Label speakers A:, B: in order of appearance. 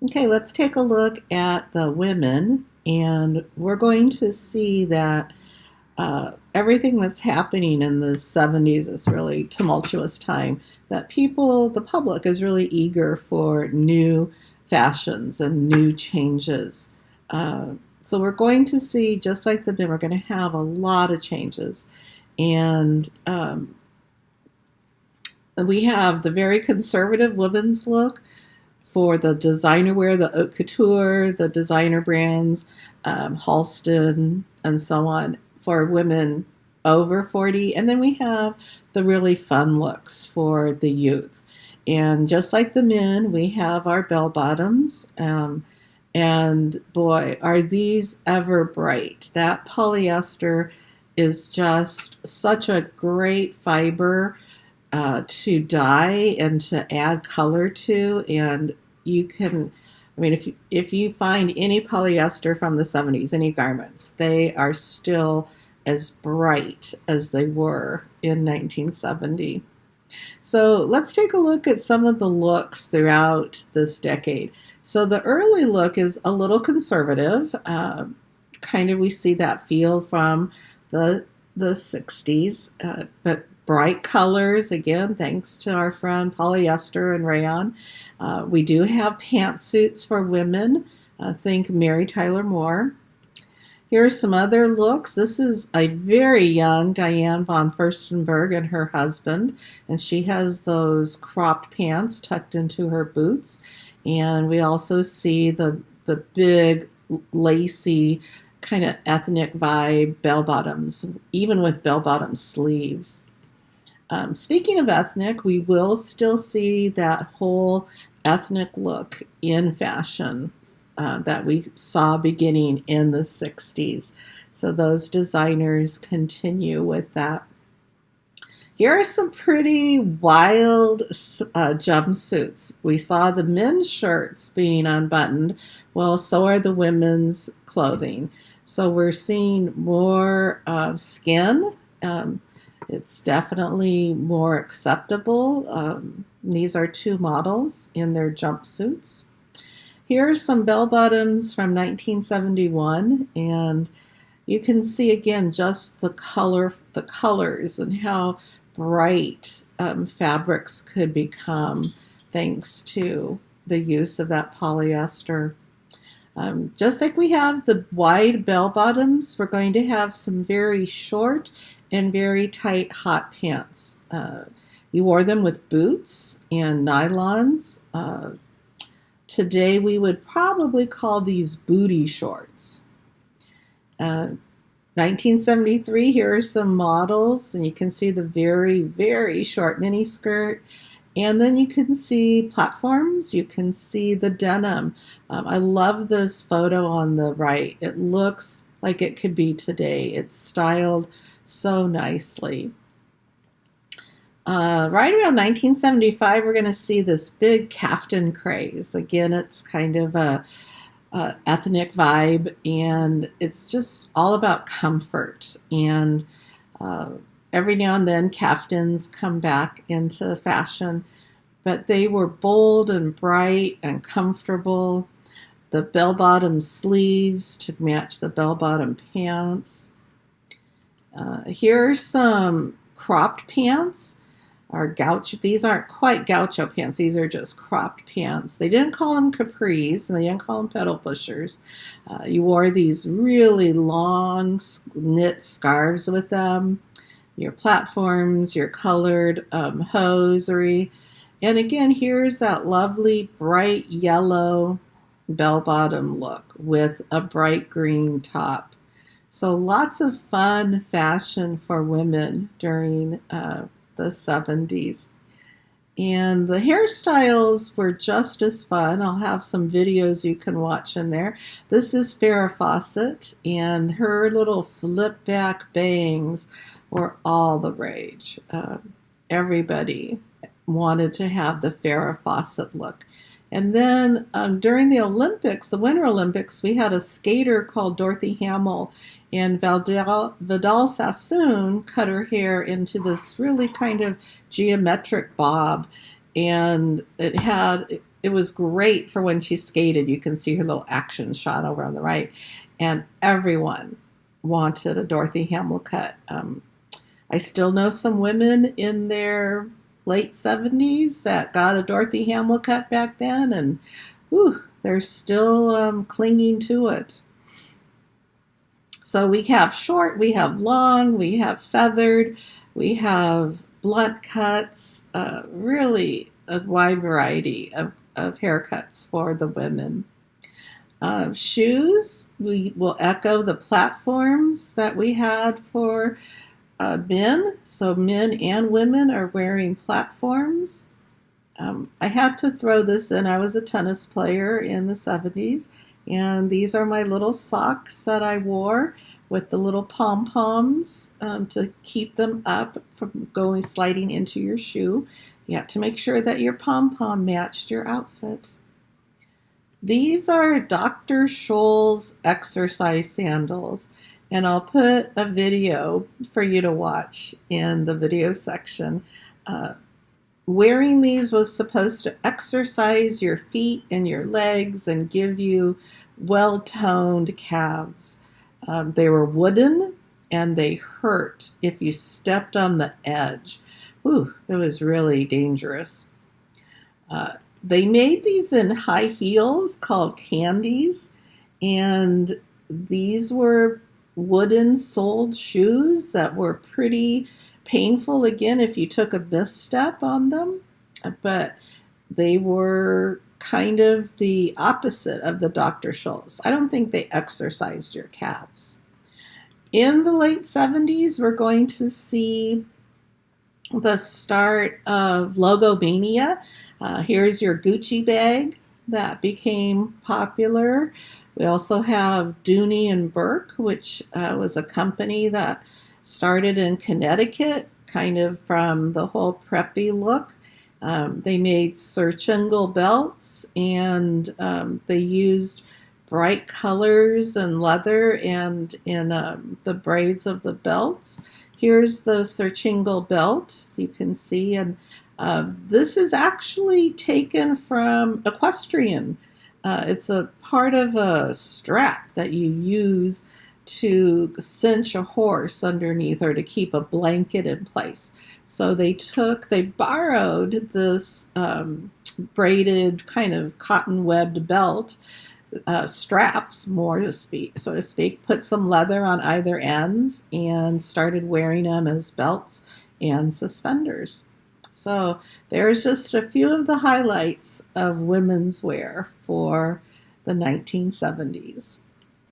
A: Okay, let's take a look at the women, and we're going to see that everything that's happening in the 70s is really tumultuous time. That people, the public, is really eager for new fashions and new changes. Uh, so we're going to see, just like the men, we're going to have a lot of changes. And we have the very conservative women's look for the designer wear, the haute couture, the designer brands, Halston, and so on for women over 40. And then we have the really fun looks for the youth. And just like the men, we have our bell bottoms. And boy, are these ever bright. That polyester is just such a great fiber to dye and to add color to, and you can, I mean, if you find any polyester from the 70s, any garments, they are still as bright as they were in 1970. So let's take a look at some of the looks throughout this decade. So the early look is a little conservative. Kind of we see that feel from the 60s, but bright colors, again, thanks to our friend polyester and rayon. We do have pantsuits for women. Think Mary Tyler Moore. Here are some other looks. This is a very young Diane von Furstenberg and her husband, and she has those cropped pants tucked into her boots. And we also see the big lacy kind of ethnic vibe bell bottoms, even with bell bottom sleeves. Speaking of ethnic, we will still see that whole ethnic look in fashion that we saw beginning in the 60s. So those designers continue with that. Here are some pretty wild jumpsuits. We saw the men's shirts being unbuttoned. Well, so are the women's clothing. So we're seeing more skin. It's definitely more acceptable. These are two models in their jumpsuits. Here are some bell bottoms from 1971, and you can see again just the colors, and how bright fabrics could become thanks to the use of that polyester. Just like we have the wide bell bottoms, we're going to have some very short and very tight hot pants. You wore them with boots and nylons. Today we would probably call these booty shorts. 1973, here are some models, and you can see the very, very short mini skirt. And then you can see platforms, you can see the denim. I love this photo on the right. It looks like it could be today. It's styled so nicely. Right around 1975, we're going to see this big caftan craze. Again, it's kind of a ethnic vibe, and it's just all about comfort. And every now and then, caftans come back into fashion, but they were bold and bright and comfortable. The bell-bottom sleeves to match the bell-bottom pants. Here are some cropped pants. These aren't quite gaucho pants. These are just cropped pants. They didn't call them capris, and they didn't call them pedal pushers. You wore these really long knit scarves with them, your platforms, your colored hosiery. And again, here's that lovely bright yellow bell-bottom look with a bright green top. So lots of fun fashion for women during the 70s. And the hairstyles were just as fun. I'll have some videos you can watch in there. This is Farrah Fawcett, and her little flip back bangs were all the rage. Everybody wanted to have the Farrah Fawcett look. And then during the Olympics, the Winter Olympics, we had a skater called Dorothy Hamill, and Vidal Sassoon cut her hair into this really kind of geometric bob, and it it was great for when she skated. You can see her little action shot over on the right. And everyone wanted a Dorothy Hamill cut. I still know some women in their late 70s that got a Dorothy Hamill cut back then, and whew, they're still clinging to it. So we have short, we have long, we have feathered, we have blunt cuts, really a wide variety of haircuts for the women. Shoes, we will echo the platforms that we had for men. So men and women are wearing platforms. I had to throw this in. I was a tennis player in the 70s, and these are my little socks that I wore with the little pom-poms to keep them up from sliding into your shoe. You have to make sure that your pom-pom matched your outfit. These are Dr. Scholl's exercise sandals, and I'll put a video for you to watch in the video section. Wearing these was supposed to exercise your feet and your legs and give you well-toned calves. They were wooden and they hurt if you stepped on the edge. Ooh, it was really dangerous. They made these in high heels called candies, and these were wooden soled shoes that were pretty painful again if you took a misstep on them, but they were kind of the opposite of the Dr. Scholl's. I don't think they exercised your calves. In the late 70s, we're going to see the start of logomania. Here's your Gucci bag that became popular. We also have Dooney and Burke, which was a company that started in Connecticut, kind of from the whole preppy look. They made circingle belts, and they used bright colors and leather and in the braids of the belts. Here's the circingle belt, you can see, and this is actually taken from equestrian. It's a part of a strap that you use to cinch a horse underneath or to keep a blanket in place. So they borrowed this braided kind of cotton webbed belt straps, so to speak, put some leather on either ends and started wearing them as belts and suspenders. So there's just a few of the highlights of women's wear for the 1970s.